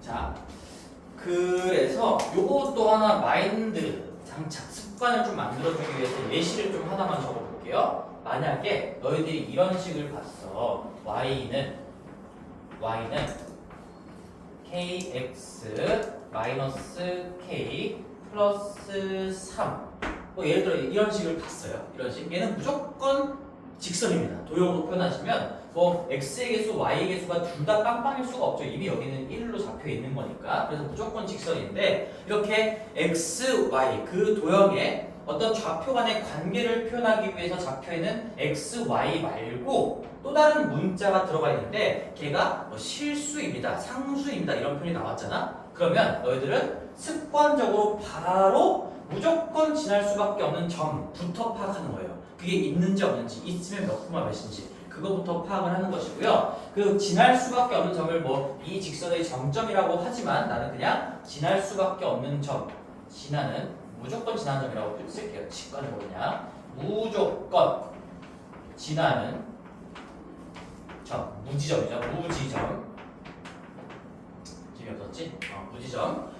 자, 그래서 요것도 하나 마인드 장착 습관을 좀 만들어주기 위해서 예시를 좀 하나만 적어볼게요. 만약에 너희들이 이런 식을 봤어. y는 kx 마이너스 k 플러스 3. 뭐 예를 들어 이런 식을 봤어요. 이런 식. 얘는 무조건 직선입니다. 도형으로 표현하시면 뭐 x의 개수, y의 개수가 둘 다 빵빵일 수가 없죠. 이미 여기는 1로 잡혀 있는 거니까. 그래서 무조건 직선인데 이렇게 x, y 그 도형에 어떤 좌표 간의 관계를 표현하기 위해서 잡혀 있는 x, y 말고 또 다른 문자가 들어가 있는데 걔가 뭐 실수입니다, 상수입니다 이런 표현이 나왔잖아. 그러면 너희들은 습관적으로 바로 무조건 지날 수밖에 없는 점부터 파악하는 거예요. 그게 있는지 없는지, 있으면 몇 콤마 몇인지 그거부터 파악을 하는 것이고요. 그 지날 수밖에 없는 점을 뭐 이 직선의 정점이라고 하지만 나는 그냥 지날 수밖에 없는 점, 지나는 무조건 지나는 점이라고 쓸게요. 직관적으로 그냥 무조건 지나는 점, 무지점이죠. 무지점. 재미없었지? 무지점.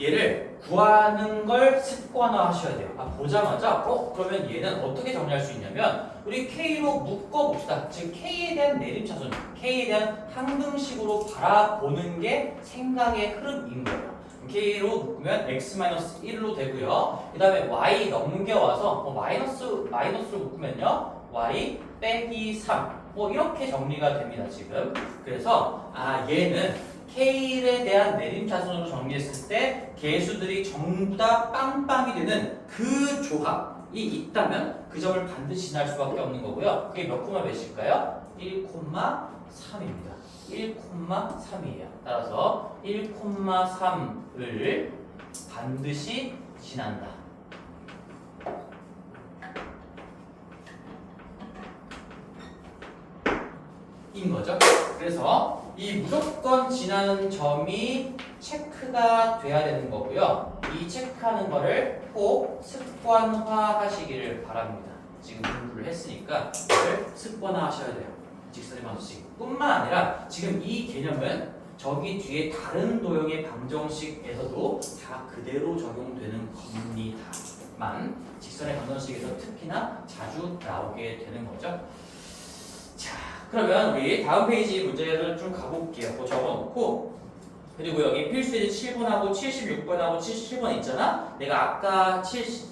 얘를 구하는 걸 습관화 하셔야 돼요. 보자마자 그러면 얘는 어떻게 정리할 수 있냐면 우리 K로 묶어봅시다. 즉 K에 대한 내림차순, K에 대한 항등식으로 바라보는 게 생각의 흐름인 거예요. K로 묶으면 x-1로 되고요. 그 다음에 y 넘겨와서 마이너스로 묶으면요 y 빼기 3 이렇게 정리가 됩니다. 지금. 그래서 얘는 K에 대한 내림차순으로 정리했을 때 개수들이 전부 다 빵빵이 되는 그 조합이 있다면 그 점을 반드시 지날 수밖에 없는 거고요. 그게 몇 콤마 몇일까요? 1,3입니다. 1,3이에요. 따라서 1,3을 반드시 지난다. 인 거죠. 그래서 이 무조건 지나는 점이 체크가 돼야 되는 거고요. 이 체크하는 거를 꼭 습관화 하시기를 바랍니다. 지금 공부를 했으니까 이걸 습관화 하셔야 돼요. 직선의 방정식 뿐만 아니라 지금 이 개념은 저기 뒤에 다른 도형의 방정식에서도 다 그대로 적용되는 겁니다만 직선의 방정식에서 특히나 자주 나오게 되는 거죠. 자, 그러면 우리 다음 페이지 문제를 좀 가볼게요. 적어놓고 그리고 여기 필수예제 7번하고 76번하고 77번 있잖아. 내가 아까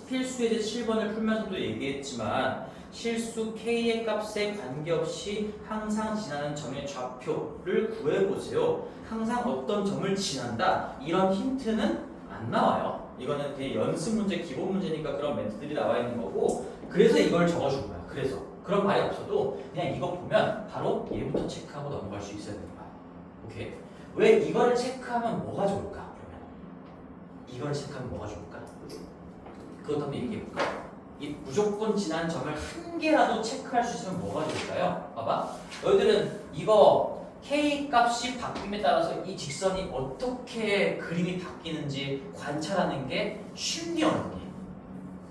필수예제 7번을 풀면서도 얘기했지만 실수 K의 값에 관계없이 항상 지나는 점의 좌표를 구해보세요. 항상 어떤 점을 지난다 이런 힌트는 안 나와요. 이거는 그냥 연습 문제, 기본 문제니까 그런 멘트들이 나와 있는 거고 그래서 이걸 적어준 거야. 그래서 그런 말이 없어도 그냥 이거 보면 바로 얘부터 체크하고 넘어갈 수 있어야 되는 거야. 오케이? 왜 이거를 체크하면 뭐가 좋을까? 그러면 이걸 체크하면 뭐가 좋을까? 그것도 한번 얘기해볼까? 이 무조건 지난 점을 한 개라도 체크할 수 있으면 뭐가 좋을까요? 봐봐. 너희들은 이거 K 값이 바뀜에 따라서 이 직선이 어떻게 그림이 바뀌는지 관찰하는 게 쉽니 어렵니?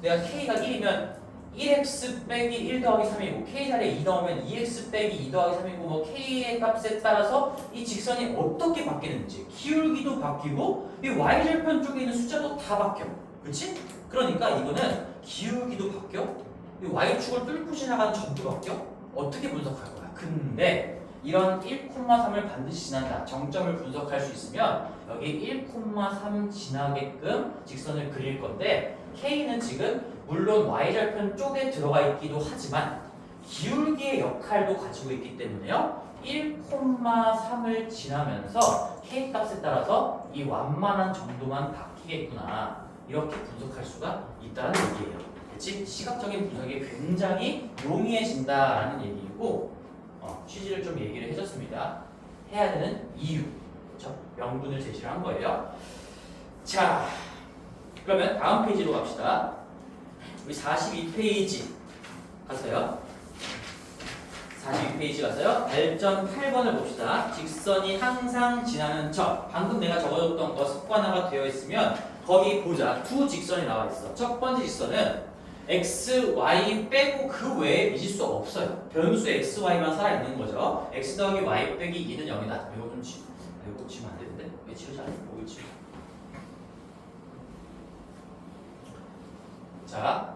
내가 K가 1이면 1x 빼기 1 더하기 3이고 K 자리에 2 넣으면 2x 빼기 2 더하기 3이고 뭐 K의 값에 따라서 이 직선이 어떻게 바뀌는지 기울기도 바뀌고 이 y절편 쪽에 있는 숫자도 다 바뀌어. 그치? 그러니까 이거는 기울기도 바뀌어 이 y축을 뚫고 지나가는 점도 바뀌어. 어떻게 분석할 거야? 근데 이런 1,3을 반드시 지난다. 정점을 분석할 수 있으면 여기 1,3 지나게끔 직선을 그릴 건데 K는 지금 물론 y절편 쪽에 들어가 있기도 하지만 기울기의 역할도 가지고 있기 때문에요. 1,3을 지나면서 K 값에 따라서 이 완만한 정도만 바뀌겠구나. 이렇게 분석할 수가 있다는 얘기예요. 그치? 시각적인 분석이 굉장히 용이해진다라는 얘기이고 취지를 좀 얘기를 해줬습니다. 해야 되는 이유, 그렇죠? 명분을 제시를 한 거예요. 자, 그러면 다음 페이지로 갑시다. 우리 42페이지 가서요. 42페이지 가서요. 발전 8번을 봅시다. 직선이 항상 지나는 점. 방금 내가 적어줬던 거 습관화가 되어 있으면 거기 보자. 두 직선이 나와 있어. 첫 번째 직선은 x, y 빼고 그 외에 미지수가 없어요. 변수 x, y만 살아있는 거죠. x 더하기 y 빼기 2는 0이다. 이거 좀 이거 치면 안 되는데 왜 치우지 않아? 뭐 치우? 자,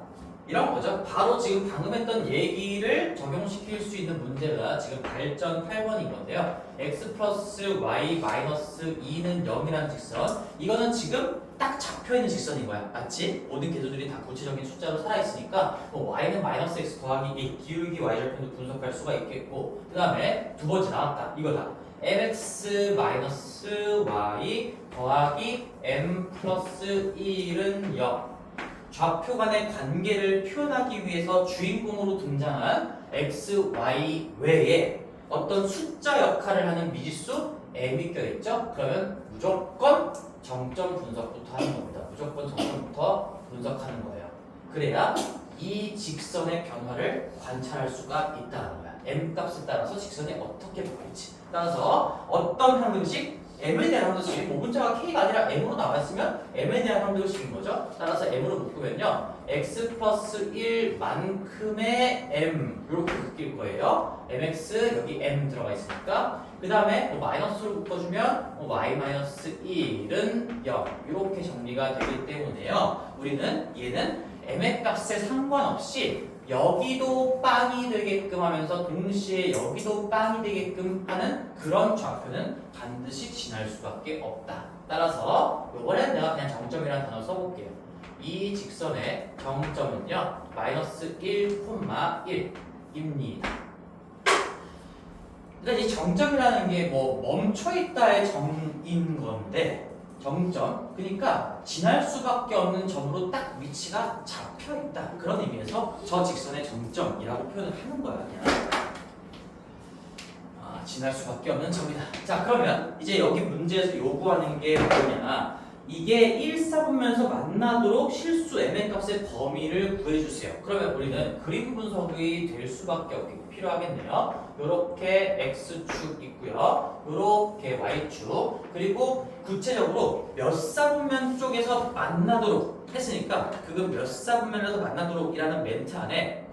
이런 거죠. 바로 지금 방금 했던 얘기를 적용시킬 수 있는 문제가 지금 발전 8번인 건데요. x 플러스 y 마이너스 2는 0이라는 직선. 이거는 지금 딱 잡혀있는 직선인 거야. 맞지? 모든 개수들이 다 구체적인 숫자로 살아있으니까 뭐 y는 마이너스 x 더하기 2 기울기 y절편도 분석할 수가 있겠고 그 다음에 두 번째 나왔다. 이거다. mx 마이너스 y 더하기 m 플러스 1은 0. 좌표 간의 관계를 표현하기 위해서 주인공으로 등장한 x, y 외에 어떤 숫자 역할을 하는 미지수 m이 껴있죠? 그러면 무조건 정점 분석부터 하는 겁니다. 무조건 정점부터 분석하는 거예요. 그래야 이 직선의 변화를 관찰할 수가 있다는 거야. m 값에 따라서 직선이 어떻게 바뀔지. 따라서 어떤 항등식? m에 대한 항등식, 뭐 문자가 k가 아니라 m으로 나와 있으면 m에 대한 항등식인 거죠. 따라서 m으로 묶으면요, x 플러스 1만큼의 m 이렇게 묶일 거예요. mx 여기 m 들어가 있으니까 그 다음에 뭐 마이너스로 묶어주면 뭐 y 마이너스 1은 0 이렇게 정리가 되기 때문에요. 우리는 얘는 m의 값에 상관없이 여기도 빵이 되게끔 하면서 동시에 여기도 빵이 되게끔 하는 그런 좌표는 반드시 지날 수밖에 없다. 따라서 요번엔 내가 그냥 정점이라는 단어 써볼게요. 이 직선의 정점은요 마이너스 1,1입니다. 그러니까 이 정점이라는 게 뭐 멈춰있다의 정인 건데 정점, 그러니까 지날 수밖에 없는 점으로 딱 위치가 잡혀있다. 그런 의미에서 저 직선의 정점이라고 표현을 하는 거야. 그냥. 지날 수밖에 없는 점이다. 자, 그러면 이제 여기 문제에서 요구하는 게 뭐냐? 이게 1사분면에서 만나도록 실수 m의 값의 범위를 구해주세요. 그러면 우리는 그림 분석이 될 수밖에 없겠고 필요하겠네요. 요렇게 x축 있고요. 요렇게 y축. 그리고 구체적으로 몇 사분면 쪽에서 만나도록 했으니까 그건 몇 사분면에서 만나도록 이라는 멘트 안에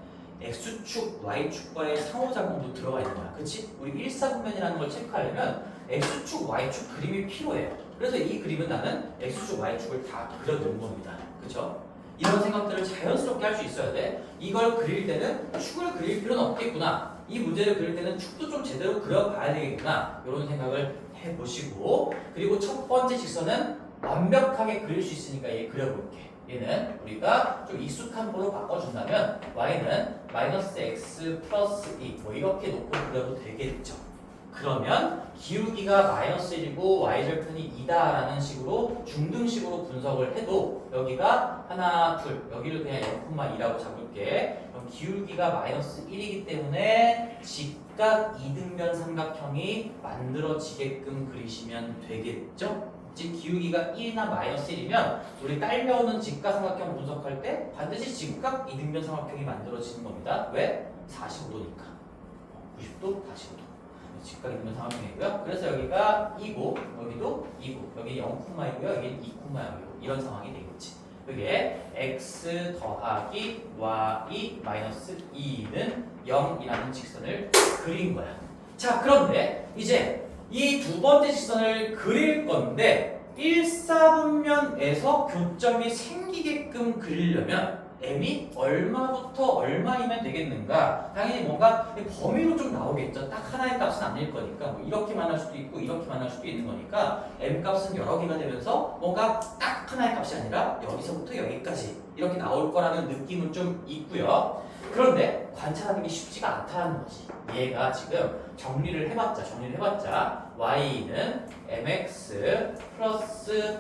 x축, y축과의 상호작용도 들어가 있는 거야. 그치? 우리 1사분면이라는 걸 체크하려면 x축, y축 그림이 필요해요. 그래서 이 그림은 나는 x축, y축을 다 그려놓은 겁니다. 그쵸? 이런 생각들을 자연스럽게 할 수 있어야 돼. 이걸 그릴 때는 축을 그릴 필요는 없겠구나. 이 문제를 그릴 때는 축도 좀 제대로 그려봐야 되겠구나. 이런 생각을 해보시고, 그리고 첫 번째 직선은 완벽하게 그릴 수 있으니까 얘 그려볼게. 얘는 우리가 좀 익숙한 거로 바꿔준다면 y는 마이너스 x 플러스 2 뭐 이렇게 놓고 그려도 되겠죠. 그러면 기울기가 마이너스 1이고 y절편이 2다라는 식으로 중등식으로 분석을 해도 여기가 하나, 둘 여기를 그냥 0,2라고 잡을게. 그럼 기울기가 마이너스 1이기 때문에 직각 이등변 삼각형이 만들어지게끔 그리시면 되겠죠? 즉 기울기가 1이나 마이너스 1이면 우리 딸려오는 직각삼각형 분석할 때 반드시 직각 이등변 삼각형이 만들어지는 겁니다. 왜? 45도니까 90도, 45도 직각 이등변 삼각형이고요. 그래서 여기가 2고 여기도 2고 여기 0,2고요. 여기 2,0이고 이런 상황이 되겠지. 그게 x 더하기 y 마이너스 2는 0이라는 직선을 그린 거야. 자, 그런데 이제 이 두 번째 직선을 그릴 건데 1사분면에서 교점이 생기게끔 그리려면 m이 얼마부터 얼마이면 되겠는가? 당연히 뭔가 범위로 좀 나오겠죠. 딱 하나의 값은 아닐 거니까 뭐 이렇게 만날 수도 있고 이렇게 만날 수도 있는 거니까 m 값은 여러 개가 되면서 뭔가 딱 하나의 값이 아니라 여기서부터 여기까지 이렇게 나올 거라는 느낌은 좀 있고요. 그런데 관찰하는 게 쉽지가 않다는 거지. 얘가 지금 정리를 해봤자 y는 mx 플러스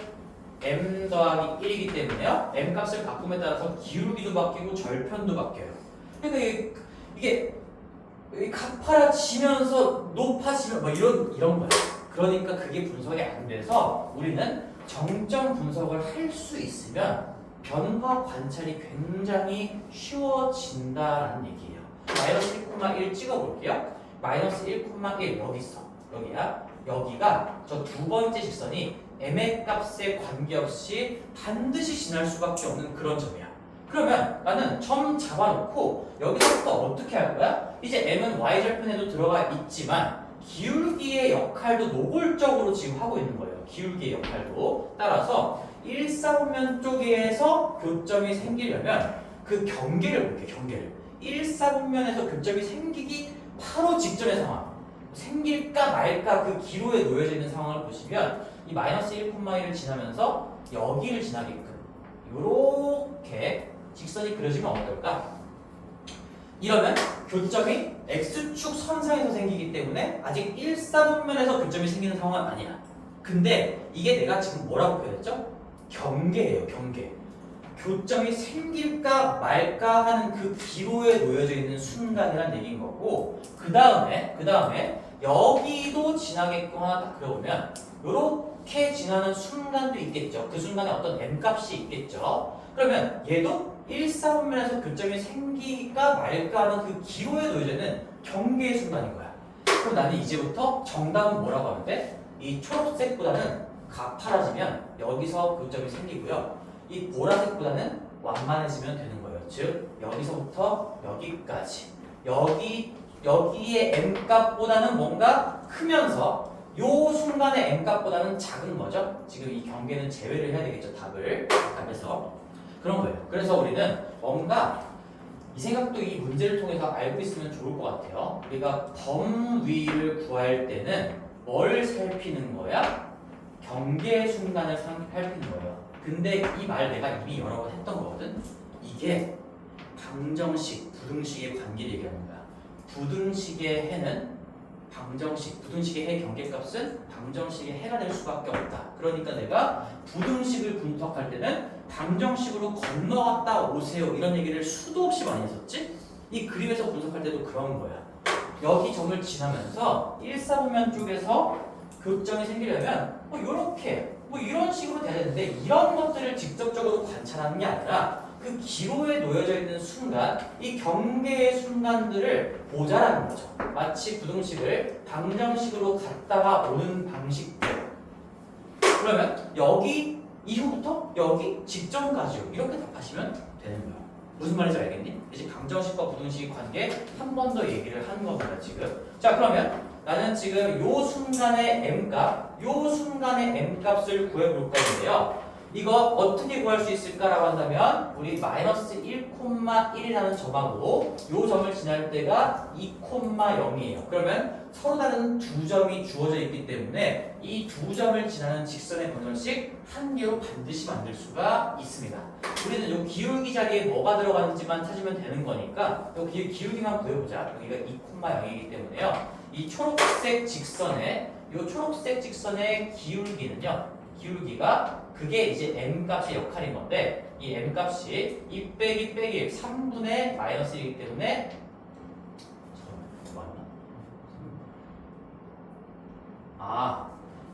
m 더하기 1이기 때문에요. m 값을 바꿈에 따라서 기울기도 바뀌고 절편도 바뀌어요. 그러니까 이게 가파라지면서 높아지면 뭐 이런 거야. 그러니까 그게 분석이 안 돼서 우리는 정점 분석을 할 수 있으면 변화 관찰이 굉장히 쉬워진다라는 얘기예요. 마이너스 1,1 찍어볼게요. 마이너스 1,1 여기 있어. 여기야. 여기가 저 두 번째 직선이 m의 값에 관계없이 반드시 지날 수밖에 없는 그런 점이야. 그러면 나는 점 잡아놓고 여기서부터 어떻게 할 거야? 이제 m은 y절편에도 들어가 있지만 기울기의 역할도 노골적으로 지금 하고 있는 거예요. 기울기의 역할도. 따라서 1사분면 쪽에서 교점이 생기려면 그 경계를 볼게요. 경계를. 1사분면에서 교점이 생기기 바로 직전의 상황. 생길까 말까 그 기로에 놓여져 있는 상황을 보시면 이 마이너스 1,1을 지나면서 여기를 지나게끔 이렇게 직선이 그려지면 어떨까? 이러면 교점이 X축 선상에서 생기기 때문에 아직 1사분면에서 교점이 생기는 상황은 아니야. 근데 이게 내가 지금 뭐라고 표현했죠? 경계예요. 경계. 교점이 생길까 말까 하는 그 기로에 놓여져 있는 순간이란 얘기인 거고, 그 다음에 여기도 지나게끔 하나 딱 그려보면 이렇게 지나는 순간도 있겠죠. 그 순간에 어떤 m값이 있겠죠. 그러면 얘도 1사분면에서 교점이 생길까 말까 하는 그 기로에 놓여져 있는 경계의 순간인 거야. 그럼 나는 이제부터 정답은 뭐라고 하는데, 이 초록색보다는 가파라지면 여기서 교점이 생기고요. 이 보라색보다는 완만해지면 되는 거예요. 즉 여기서부터 여기까지 여기의 m값보다는 뭔가 크면서 요 순간의 m값보다는 작은 거죠. 지금 이 경계는 제외를 해야 되겠죠. 답에서 그런 거예요. 그래서 우리는 뭔가 이 생각도 이 문제를 통해서 알고 있으면 좋을 것 같아요. 우리가 범위를 구할 때는 뭘 살피는 거야? 경계 순간을 살피는 거예요. 근데 이 말 내가 이미 여러 번 했던 거거든. 이게 방정식, 부등식의 관계를 얘기하는 거야. 부등식의 해는 부등식의 해 경계값은 방정식의 해가 될 수밖에 없다. 그러니까 내가 부등식을 분석할 때는 방정식으로 건너갔다 오세요. 이런 얘기를 수도 없이 많이 했었지? 이 그림에서 분석할 때도 그런 거야. 여기 점을 지나면서 1사분면 쪽에서 교점이 생기려면 이렇게 이런 식으로 돼야 되는데, 이런 것들을 직접적으로 관찰하는 게 아니라 그 기로에 놓여져 있는 순간, 이 경계의 순간들을 보자라는 거죠. 마치 부등식을 방정식으로 갔다가 오는 방식대로. 그러면 여기 이후부터 여기 직전까지요. 이렇게 답하시면 되는 거예요. 무슨 말인지 알겠니? 이제 방정식과 부등식의 관계 한 번 더 얘기를 하는 겁니다, 지금. 자, 그러면 나는 지금 요 순간의 m값을 구해볼 건데요. 이거 어떻게 구할 수 있을까라고 한다면 우리 마이너스 1,1이라는 점하고 요 점을 지날 때가 2,0이에요. 그러면 서로 다른 두 점이 주어져 있기 때문에 이 두 점을 지나는 직선의 방정식 한 개로 반드시 만들 수가 있습니다. 우리는 요 기울기 자리에 뭐가 들어가는지만 찾으면 되는 거니까 요 기울기만 구해보자. 여기가 2,0이기 때문에요. 이 초록색 직선의 기울기가 그게 이제 m값의 역할인 건데, 이 m값이 2 빼기 1 3분의 마이너스 1이기 때문에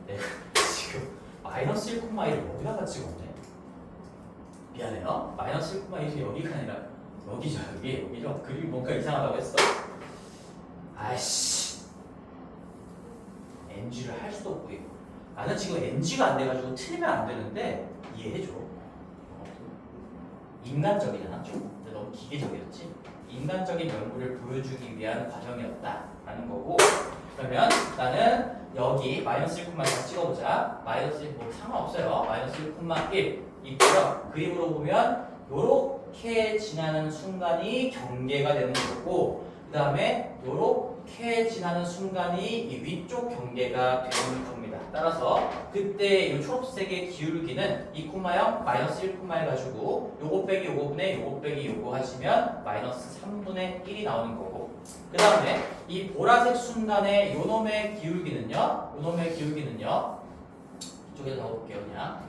내가 지금 마이너스 1,1을 여기다가 찍었네. 미안해요. 마이너스 1,1이 여기가 아니라 여기죠. 그림이 뭔가 이상하다고 했어. 아이씨, NG를 할 수도 없고. 나는 지금 NG가 안 돼가지고 틀리면 안 되는데 이해해줘. 인간적이잖아 좀. 근데 너무 기계적이었지. 인간적인 면모를 보여주기 위한 과정이었다라는 거고. 그러면 나는 여기 마이너스 1,1 찍어보자. 마이너스 1 상관없어요. 마이너스 1,1 있고요. 그림으로 보면 요렇게 지나는 순간이 경계가 되는 거고, 그 다음에 요렇게 지나는 순간이 이 위쪽 경계가 되는 겁니다. 따라서 그때 이 초록색의 기울기는 2,0 마이너스 1 해가지고 요거 빼기 요거분의 요거 빼기 요거 하시면 마이너스 3분의 1이 나오는 거고, 그 다음에 이 보라색 순간의 요놈의 기울기는요 이쪽에다 넣어볼게요. 그냥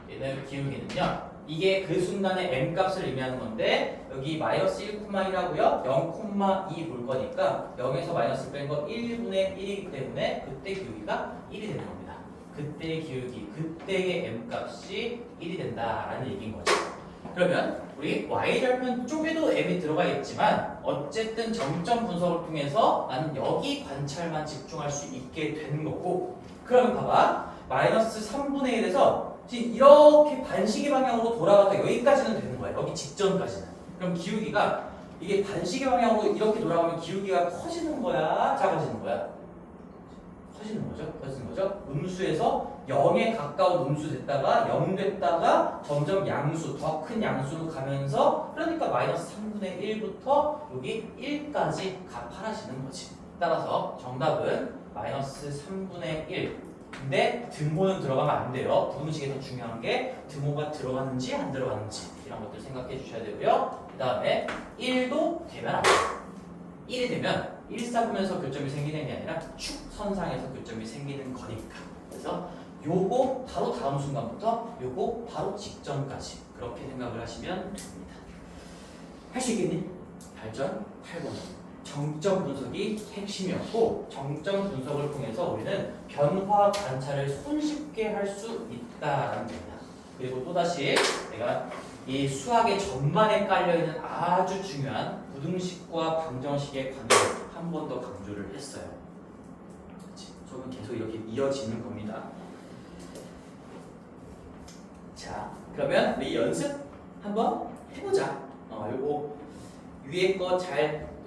얘는 기울기는요, 이게 그 순간의 m값을 의미하는 건데, 여기 마이너스 1,1이라고요 0,2 볼 거니까 0에서 마이너스 뺀 거 1분의 1이기 때문에 그때 기울기가 1이 되는 겁니다. 그때의 기울기, 그때의 m값이 1이 된다라는 얘기인 거죠. 그러면 우리 y절편 쪽에도 m이 들어가 있지만 어쨌든 점점 분석을 통해서 나는 여기 관찰만 집중할 수 있게 되는 거고, 그러면 봐봐. 마이너스 3분의 1에서 지금 이렇게 반시계 방향으로 돌아가서 여기까지는 되는 거야. 여기 직전까지는. 그럼 기울기가 이게 반시계 방향으로 이렇게 돌아가면 기울기가 커지는 거야? 작아지는 거야? 커지는 거죠. 커지는 거죠. 음수에서 0에 가까운 음수 됐다가 0 됐다가 점점 양수, 더 큰 양수로 가면서 그러니까 마이너스 3분의 1부터 여기 1까지 가파라지는 거지. 따라서 정답은 마이너스 3분의 1. 근데 등호는 들어가면 안 돼요. 부등식에서 중요한 게 등호가 들어갔는지 안 들어갔는지 이런 것들 생각해 주셔야 되고요. 그 다음에 1도 되면 안 돼요. 1이 되면 1사분면서 교점이 생기는 게 아니라 축선상에서 교점이 생기는 거니까. 그래서 요거 바로 다음 순간부터 요거 바로 직전까지 그렇게 생각을 하시면 됩니다. 할 수 있겠니? 발전 8번. 정점 분석이 핵심이었고 정점 분석을 통해서 우리는 변화 관찰을 손쉽게 할 수 있다라는 겁니다. 그리고 또다시 내가 이 수학의 전반에 깔려있는 아주 중요한 부등식과 방정식의 관계를 한 번 더 강조를 했어요. 수업은 계속 이렇게 이어지는 겁니다. 자, 그러면 우리 연습 한번 해보자. 요거 위에 거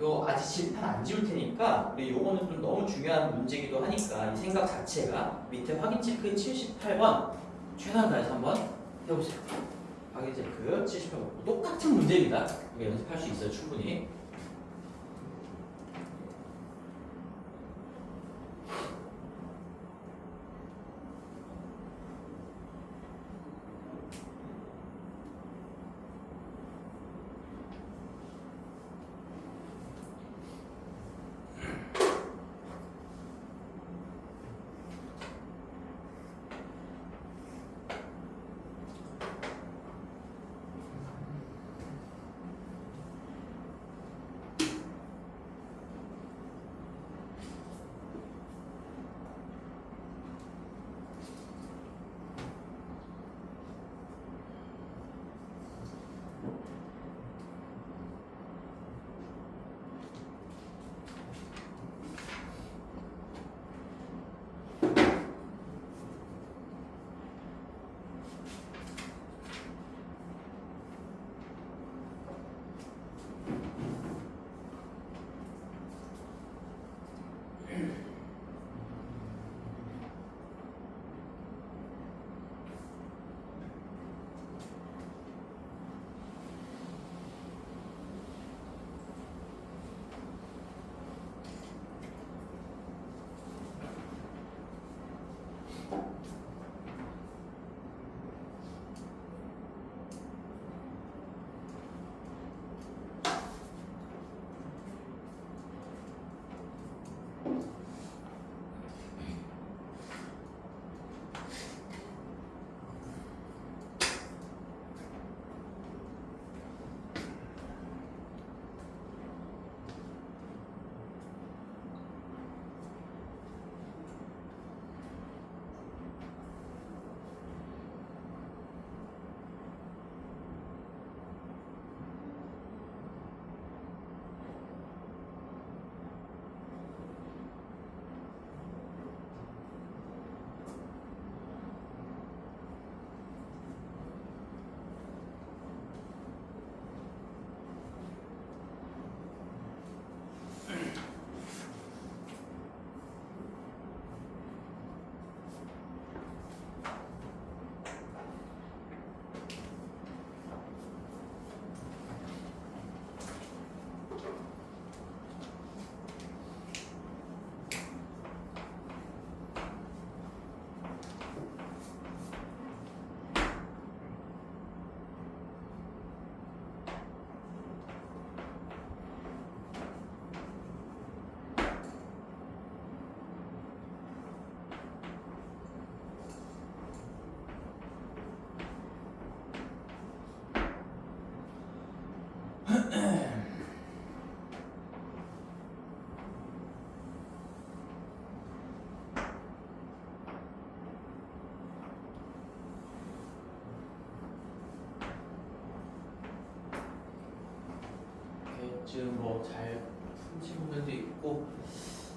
요 아직 칠판 안 지울 테니까 우리 요거는 좀 너무 중요한 문제기도 하니까 이 생각 자체가 밑에 확인 체크 78번 최선을 다해서 한번 해보세요. 확인 체크 78번 똑같은 문제입니다. 이거 연습할 수 있어요, 충분히. 지금 뭐 잘 푼 친구들도 있고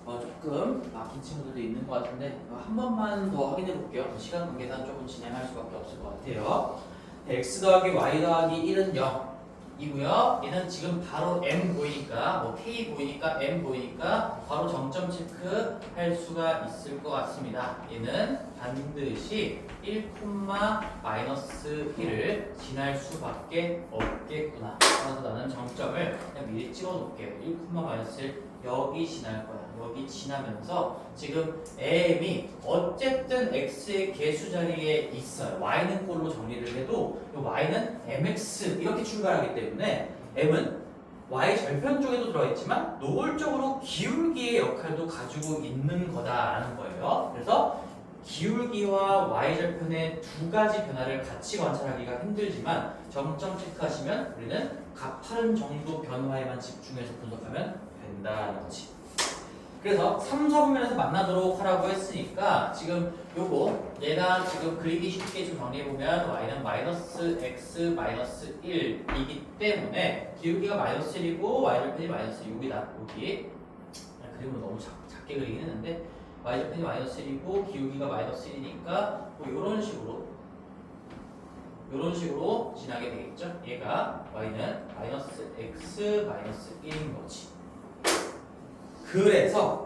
조금 막힌 친구들도 있는 것 같은데 한 번만 더 확인해 볼게요. 시간 관계상 조금 진행할 수밖에 없을 것 같아요. x 더하기 y 더하기 1은 0 이고요. 얘는 지금 바로 M 보이니까 뭐 K 보이니까 M 보이니까 바로 정점 체크 할 수가 있을 것 같습니다. 얘는 반드시 1,-1을 지날 수밖에 없겠구나. 그래서 나는 정점을 그냥 미리 찍어 놓을게요. 1,-1 여기 지날 거야. 여기 지나면서 지금 M이 어쨌든 X의 개수 자리에 있어요. Y는 꼴로 정리를 해도 이 Y는 MX 이렇게 출발하기 때문에 M은 Y 절편 쪽에도 들어있지만 노골적으로 기울기의 역할도 가지고 있는 거다라는 거예요. 그래서 기울기와 Y 절편의 두 가지 변화를 같이 관찰하기가 힘들지만 정점 체크하시면 우리는 가파른 정도 변화에만 집중해서 분석하면 된다는 거지. 그래서 3, 4분면에서 만나도록 하라고 했으니까 지금 요거 얘가 지금 그리기 쉽게 좀 정리해보면 y는 마이너스 x 마이너스 1이기 때문에 기울기가 마이너스 1이고 y절편이 마이너스 6이다. 여기 그림은 너무 작게 그리긴 했는데 y절편이 마이너스 1이고 기울기가 마이너스 1이니까 뭐 요런 식으로 지나게 되겠죠. 얘가 y는 마이너스 x 마이너스 1인 거지.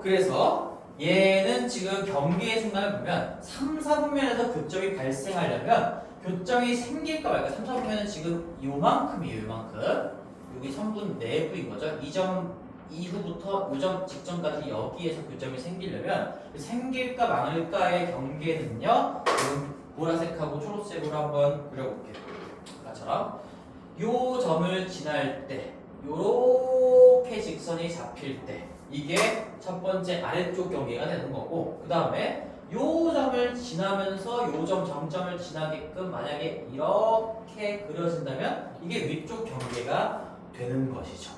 그래서 얘는 지금 경계의 순간을 보면 3, 4분면에서 교점이 발생하려면 교점이 생길까 말까. 3, 4분면은 지금 요만큼이에요. 요만큼. 여기 선분 내부인 거죠. 이 점 이후부터 이 점 직전까지 여기에서 교점이 생기려면 생길까 말까의 경계는요. 지금 보라색하고 초록색으로 한번 그려볼게요. 아까처럼 요 점을 지날 때 요렇게 직선이 잡힐 때 이게 첫 번째 아래쪽 경계가 되는 거고, 그 다음에 요 점을 지나면서 요 점 정점을 지나게끔 만약에 이렇게 그려진다면 이게 위쪽 경계가 되는 것이죠.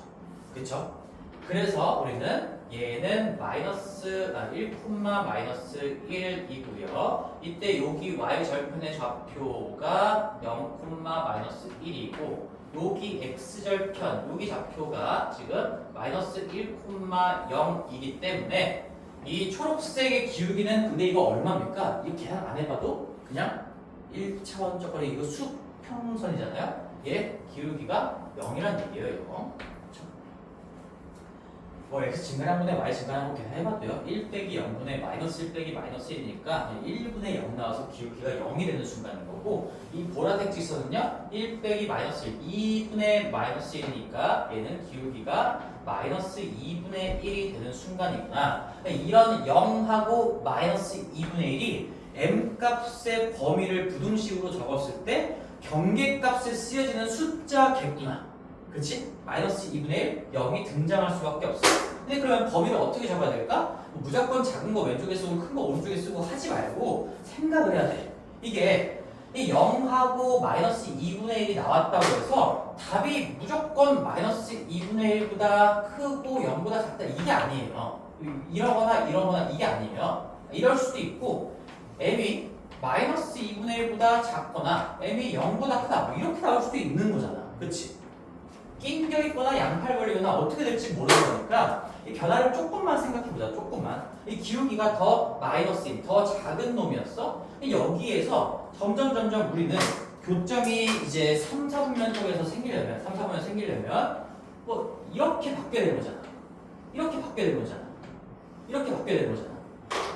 그쵸? 그래서 우리는 얘는 마이너스 1,-1이고요. 이때 여기 y절편의 좌표가 0,-1이고 여기 x절편, 여기 좌표가 지금 마이너스 1,0이기 때문에 이 초록색의 기울기는 근데 이거 얼마입니까? 이거 계산 안 해봐도 그냥 1차원적 이거 수평선이잖아요. 얘 기울기가 0이란 얘기예요. 이거. 뭐 x 증가한 분의 y 증가한 거 계산해봤대요. 1 빼기 0분의 마이너스 1 빼기 마이너스 1이니까 1분의 0 나와서 기울기가 0이 되는 순간인 거고, 이 보라색 직선은요 1 빼기 마이너스 1 2분의 마이너스 1이니까 얘는 기울기가 마이너스 2분의 1이 되는 순간이구나. 이런 0하고 마이너스 2분의 1이 m 값의 범위를 부등식으로 적었을 때 경계값에 쓰여지는 숫자겠구나. 그치? 마이너스 2분의 1, 0이 등장할 수밖에 없어. 근데 그러면 범위를 어떻게 잡아야 될까? 무조건 작은 거 왼쪽에 쓰고 큰 거 오른쪽에 쓰고 하지 말고 생각을 해야 돼. 이게 이 0하고 마이너스 2분의 1이 나왔다고 해서 답이 무조건 마이너스 2분의 1보다 크고 0보다 작다 이게 아니에요. 이러거나 이게 아니에요. 이럴 수도 있고 m이 마이너스 2분의 1보다 작거나 m이 0보다 크다 뭐 이렇게 나올 수도 있는 거잖아. 그치? 낑겨 있거나 양팔 벌리거나 어떻게 될지 모르는 거니까 이 변화를 조금만 생각해보자. 조금만. 이 기울기가 더 마이너스인, 더 작은 놈이었어. 여기에서 점점 우리는 교점이 이제 3, 4분면 쪽에서 생기려면 뭐 이렇게 바뀌어야 되는 거잖아. 이렇게 바뀌어야 되는 거잖아.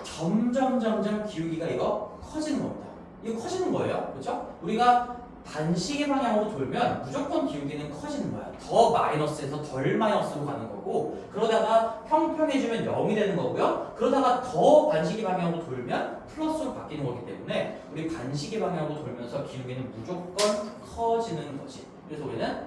점점 기울기가 이거 커지는 겁니다. 이거 커지는 거예요. 그렇죠? 우리가 반시계 방향으로 돌면 무조건 기울기는 커지는 거야. 더 마이너스에서 덜 마이너스로 가는 거고, 그러다가 평평해지면 0이 되는 거고요. 그러다가 더 반시계 방향으로 돌면 플러스로 바뀌는 거기 때문에 우리 반시계 방향으로 돌면서 기울기는 무조건 커지는 거지. 그래서 우리는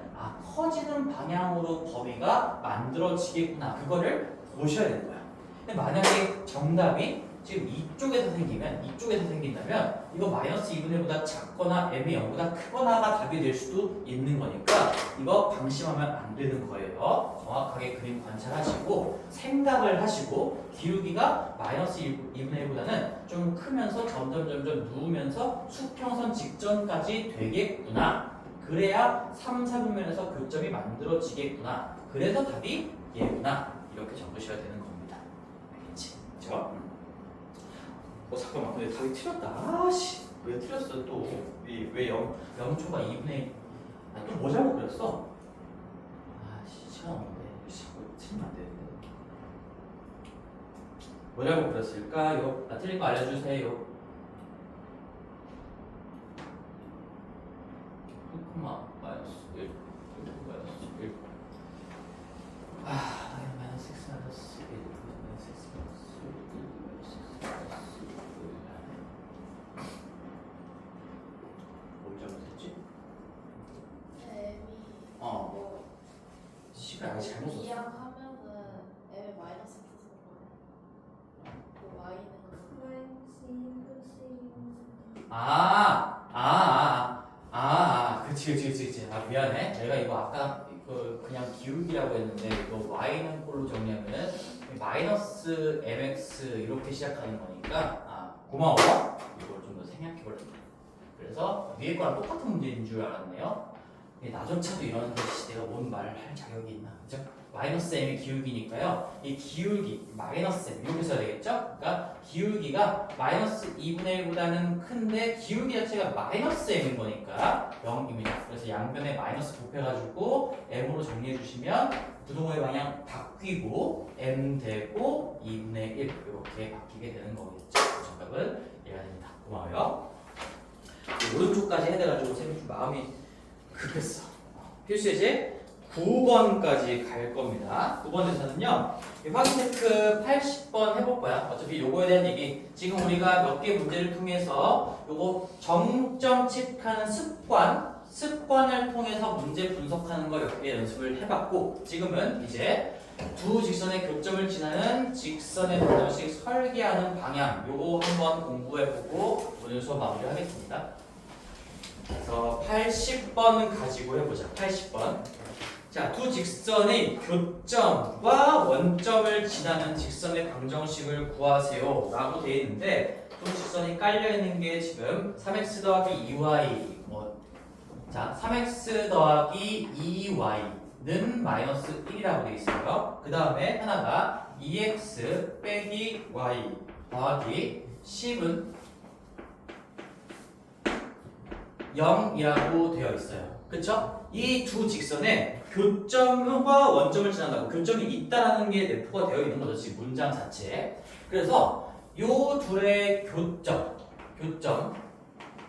커지는 방향으로 범위가 만들어지겠구나. 그거를 보셔야 되는 거야. 근데 만약에 정답이 지금 이쪽에서 생긴다면 이거 마이너스 2분의 1보다 작거나 m이 0보다 크거나가 답이 될 수도 있는 거니까 이거 방심하면 안 되는 거예요. 정확하게 그림 관찰하시고 생각을 하시고 기울기가 마이너스 2분의 1보다는 좀 크면서 점점 누우면서 수평선 직전까지 되겠구나. 그래야 3, 4분면에서 교점이 만들어지겠구나. 그래서 답이 얘구나. 이렇게 적으셔야 되는 겁니다. 알겠지? 그렇죠? 잠깐만, 근데 답이 틀렸다. 왜 틀렸어 또? 왜 0초가 2분의 1? 또 뭐 잘못 그렸어? 시간 없는데 틀리면 안 되는데. 뭐라고 그렸을까요? 나 틀린 거 알려주세요. 1, 마이너스 1, 마이너스 1. 마이너스 6 마이너스 1, 마이너스 6 마이너스 1, 마이너스 6 마이너스 1. 뭘 잘못했지? 뭐 시간 아직 잘못 썼어. 이항하면은 m에 마이너스 붙는 거예요. 그 y는 그치. 아, 미안해. 내가 이거 아까 그냥 기울기라고 했는데 이거 y는 꼴로 정리하면은 마이너스 mx 이렇게 시작하는 거니까 고마워. 이걸 좀 더 생략해버렸네. 그래서 위에 거랑 똑같은 문제인 줄 알았네요. 나조차도 이러는데 내가 뭔 말을 할 자격이 있나, 그죠? 마이너스 m이 기울기니까요. 이 기울기 마이너스 m 이렇게 써야 되겠죠? 그러니까 기울기가 마이너스 2분의 1보다는 큰데 기울기 자체가 마이너스 m인 거니까 0입니다. 그래서 양변에 마이너스 곱해가지고 m으로 정리해 주시면 부동호의 방향 바뀌고 m 되고 2분의 1 이렇게 바뀌게 되는 거겠죠. 정답은 얘가 됩니다. 고마워요. 오른쪽까지 해내가지고 쌤이 좀 마음이 급했어. 필수 예제 9번까지 갈 겁니다. 9번 대사는요, 확인 체크 80번 해볼 거야. 어차피 요거에 대한 얘기, 지금 우리가 몇 개 문제를 통해서 요거 정점 체크하는 습관을 통해서 문제 분석하는 거 몇 개 연습을 해봤고, 지금은 이제 두 직선의 교점을 지나는 직선의 방정식 설계하는 방향, 요거 한번 공부해보고 오늘 수업 마무리하겠습니다. 그래서 80번 가지고 해보자. 80번. 자, 두 직선의 교점과 원점을 지나는 직선의 방정식을 구하세요 라고 되어 있는데, 두 직선이 깔려있는 게 지금 3x 더하기 2y 자, 3x 더하기 2y는 마이너스 1이라고 되어 있어요. 그 다음에 하나가 2x 빼기 y 더하기 10은 0이라고 되어 있어요. 그쵸? 이 두 직선에 교점과 원점을 지난다고, 교점이 있다라는 게 내포가 되어 있는 거죠. 지금 문장 자체에. 그래서 요 둘의 교점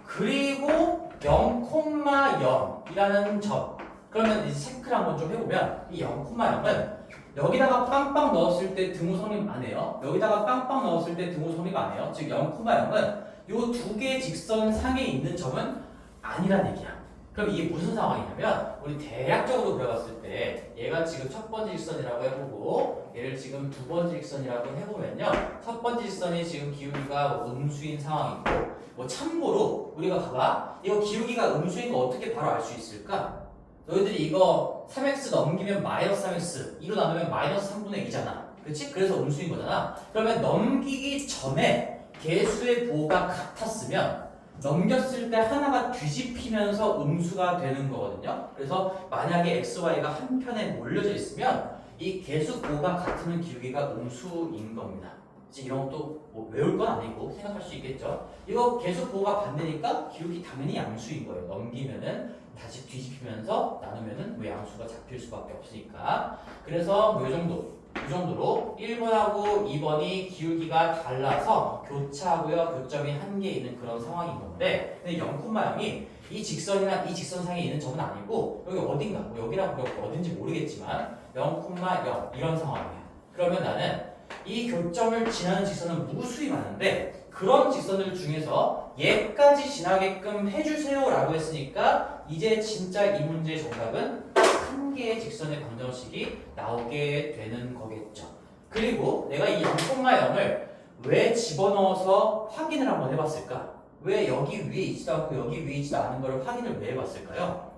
그리고 0,0이라는 점. 그러면 이제 체크를 한번 좀 해보면 이 0,0은 여기다가 빵빵 넣었을 때 등호 성립 안 해요. 여기다가 빵빵 넣었을 때 등호 성립 안 해요. 즉 0,0은 요 두 개의 직선 상에 있는 점은 아니란 얘기야. 그럼 이게 무슨 상황이냐면, 우리 대략적으로 그려봤을 때 얘가 지금 첫 번째 직선이라고 해보고 얘를 지금 두 번째 직선이라고 해보면요, 첫 번째 직선이 지금 기울기가 음수인 상황이고, 뭐 참고로 우리가 봐봐, 이거 기울기가 음수인 거 어떻게 바로 알 수 있을까? 너희들이 이거 3x 넘기면 마이너스 3x 2로 나누면 마이너스 3분의 2잖아. 그치? 그래서 음수인 거잖아. 그러면 넘기기 전에 개수의 보호가 같았으면 넘겼을 때 하나가 뒤집히면서 음수가 되는 거거든요. 그래서 만약에 x, y가 한 편에 몰려져 있으면 이 개수 보호가 같으면 기울기가 음수인 겁니다. 이제 이런 것도 뭐 외울 건 아니고 생각할 수 있겠죠. 이거 개수 보호가 반대니까 기울기 당연히 양수인 거예요. 넘기면은 다시 뒤집히면서 나누면은 뭐 양수가 잡힐 수밖에 없으니까. 그래서 뭐 이 정도로 1번하고 2번이 기울기가 달라서 교차하고요, 교점이 한 개 있는 그런 상황인 건데, 근데 0,0이 이 직선이나 이 직선상에 있는 점은 아니고 여기 어딘가, 뭐 여기라고 어딘지 모르겠지만 0,0 이런 상황이에요. 그러면 나는 이 교점을 지나는 직선은 무수히 많은데, 그런 직선들 중에서 얘까지 지나게끔 해주세요 라고 했으니까 이제 진짜 이 문제의 정답은 한 개의 직선의 방정식이 나오게 되는 거겠죠. 그리고 내가 이 0,0을 왜 집어넣어서 확인을 한번 해봤을까? 왜 여기 위에 있지도 않고 여기 위에 있지도 않은 걸 확인을 왜 해봤을까요?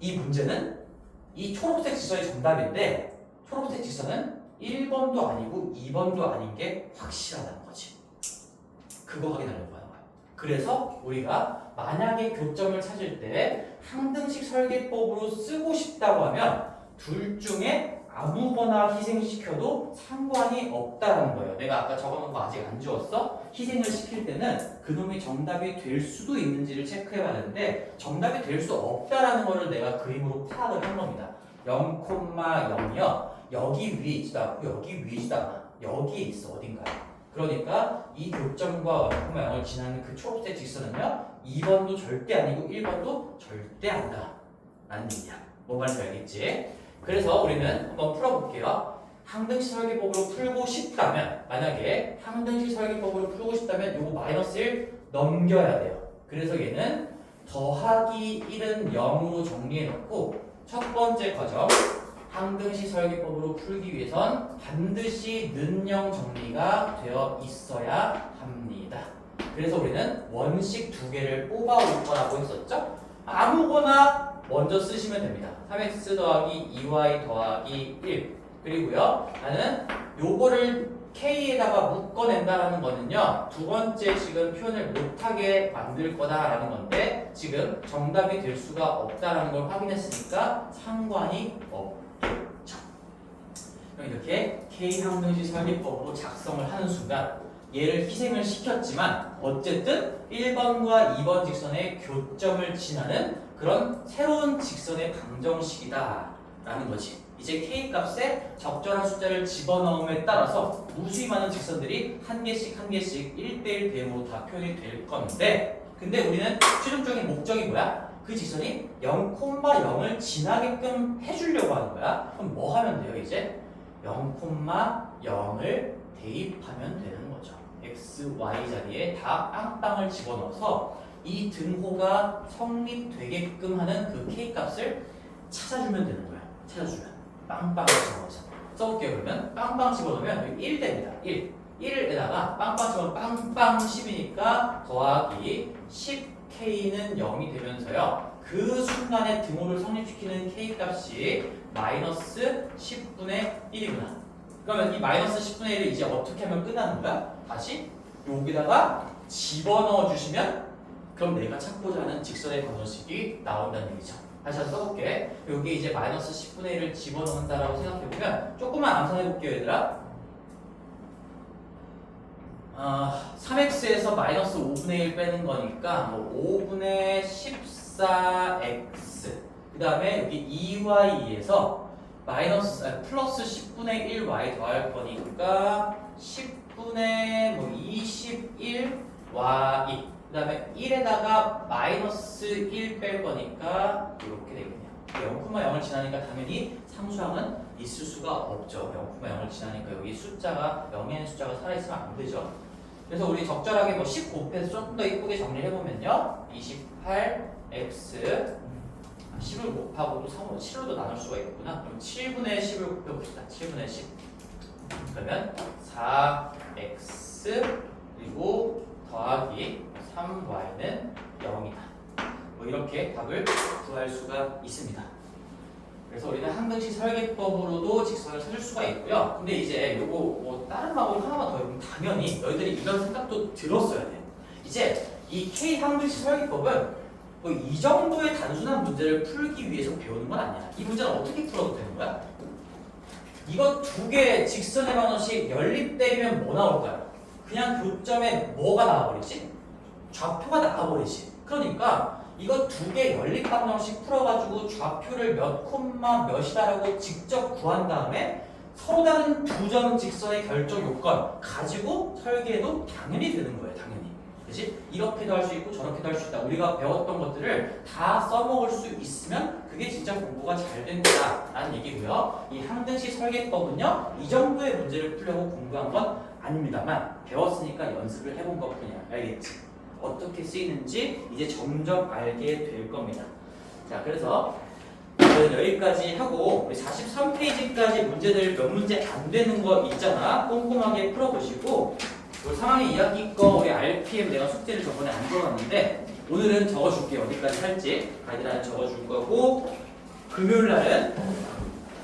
이 문제는 이 초록색 직선이 정답인데, 초록색 직선은 1번도 아니고 2번도 아닌 게 확실하다는 거지. 그거 확인하려고 하는 거야. 그래서 우리가 만약에 교점을 찾을 때 항등식 설계법으로 쓰고 싶다고 하면 둘 중에 아무거나 희생시켜도 상관이 없다는 거예요. 내가 아까 적어놓은 거 아직 안 지웠어? 희생을 시킬 때는 그놈이 정답이 될 수도 있는지를 체크해봐야 되는데, 정답이 될 수 없다라는 거를 내가 그림으로 파악을 한 겁니다. 0,0이요. 여기 위에 있지도 않고 여기 위에 있지도 않아. 여기에 있어 어딘가에. 그러니까 이 교점과 0,0을 지나는 그 초록색 직선은요 2번도 절대 아니고 1번도 절대 아니다 라는 얘기야. 뭔 말인지 알겠지? 그래서 우리는 한번 풀어볼게요. 항등식 설계법으로 풀고 싶다면, 만약에 항등식 설계법으로 풀고 싶다면 요거 마이너스 1 넘겨야 돼요. 그래서 얘는 더하기 1은 0으로 정리해 놓고 첫 번째 과정 항등식 설계법으로 풀기 위해선 반드시 는영 정리가 되어 있어야 합니다. 그래서 우리는 원식 두 개를 뽑아올 거라고 했었죠? 아무거나 먼저 쓰시면 됩니다. 3x 더하기 2y 더하기 1 그리고요 나는 요거를 k에다가 묶어낸다라는 거는요 두 번째 식은 표현을 못하게 만들 거다라는 건데 지금 정답이 될 수가 없다라는 걸 확인했으니까 상관이 없겠죠. 그럼 이렇게 K항등식 설계법으로 작성을 하는 순간 얘를 희생을 시켰지만 어쨌든 1번과 2번 직선의 교점을 지나는 그런 새로운 직선의 방정식이다 라는 거지. 이제 K값에 적절한 숫자를 집어넣음에 따라서 무수히 많은 직선들이 한 개씩 1대1 대응으로 다 표현이 될 건데 근데 우리는 최종적인 목적이 뭐야? 그 직선이 0,0을 지나게끔 해주려고 하는 거야. 그럼 뭐 하면 돼요 이제? 0,0을 대입하면 되는 거죠. x, y 자리에 다 빵빵을 집어넣어서 이 등호가 성립되게끔 하는 그 K값을 찾아주면 되는 거야. 찾아주면 빵빵 집어넣어서 써볼게요. 그러면 빵빵 집어넣으면 여기 1 됩니다. 1에다가 빵빵 집어넣으면 빵빵 10이니까 더하기 10K는 0이 되면서요 그 순간에 등호를 성립시키는 K값이 마이너스 10분의 1이구나. 그러면 이 마이너스 10분의 1을 이제 어떻게 하면 끝나는 거야? 다시 여기다가 집어넣어 주시면 그럼 내가 찾고자 하는 직선의 방정식이 나온다는 얘기죠. 다시 한번 써볼게. 여기 이제 마이너스 10분의 1을 집어넣는다라고 생각해보면 조금만 암산해볼게요 얘들아. 3x에서 마이너스 5분의 1 빼는 거니까 5분의 14x 그 다음에 여기 2y에서 플러스 10분의 1y 더할 거니까 10분의 21y 그 다음에 1에다가 마이너스 1 뺄 거니까 이렇게 되겠네요. 0,0을 지나니까 당연히 상수항은 있을 수가 없죠. 0,0을 지나니까 여기 숫자가 0의 숫자가 살아있으면 안 되죠. 그래서 우리 적절하게 10 곱해서 좀 더 이쁘게 정리를 해보면요 28x 10을 곱하고도 3으로 7로도 나눌 수가 있구나. 그럼 7분의 10을 곱해봅시다. 7분의 10 그러면 4x 그리고 더하기 3y는 0이다. 뭐 이렇게 답을 구할 수가 있습니다. 그래서 우리는 항등식 설계법으로도 직선을 찾을 수가 있고요. 근데 이제 요거 뭐 다른 방법 하나만 더 해보면 당연히 너희들이 이런 생각도 들었어야 돼. 이제 이 K 항등식 설계법은 뭐 이 정도의 단순한 문제를 풀기 위해서 배우는 건 아니야. 이 문제는 어떻게 풀어도 되는 거야? 이거 두 개 직선의 방정식 연립되면 뭐 나올까요? 그냥 교점에 뭐가 나와버리지? 좌표가 나와버리지. 그러니까 이거 두 개 연립 방정식 풀어가지고 좌표를 몇 콤마 몇이다라고 직접 구한 다음에 서로 다른 두 점 직선의 결정 요건 가지고 설계해도 당연히 되는 거예요. 당연히. 그치? 이렇게도 할 수 있고 저렇게도 할 수 있다. 우리가 배웠던 것들을 다 써먹을 수 있으면 그게 진짜 공부가 잘 된 거다라는 얘기고요. 이 항등식 설계법은요. 이 정도의 문제를 풀려고 공부한 건 아닙니다만 배웠으니까 연습을 해본 것뿐이야. 알겠지? 어떻게 쓰이는지 이제 점점 알게 될 겁니다. 자, 그래서 여기까지 하고 우리 43페이지까지 문제들 몇 문제 안 되는 거 있잖아. 꼼꼼하게 풀어보시고 우리 상황의 이야기 거 우리 RPM 내가 숙제를 저번에 안 적었는데 오늘은 적어줄게. 어디까지 할지 가이드라인 적어줄 거고 금요일 날은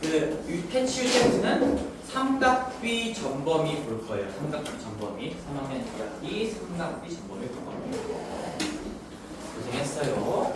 그 패치 유제트는 삼각비 전범위 볼 거예요. 삼각비 전범위 3학년 2학기 삼각비 전범위 볼 겁니다. 고생했어요.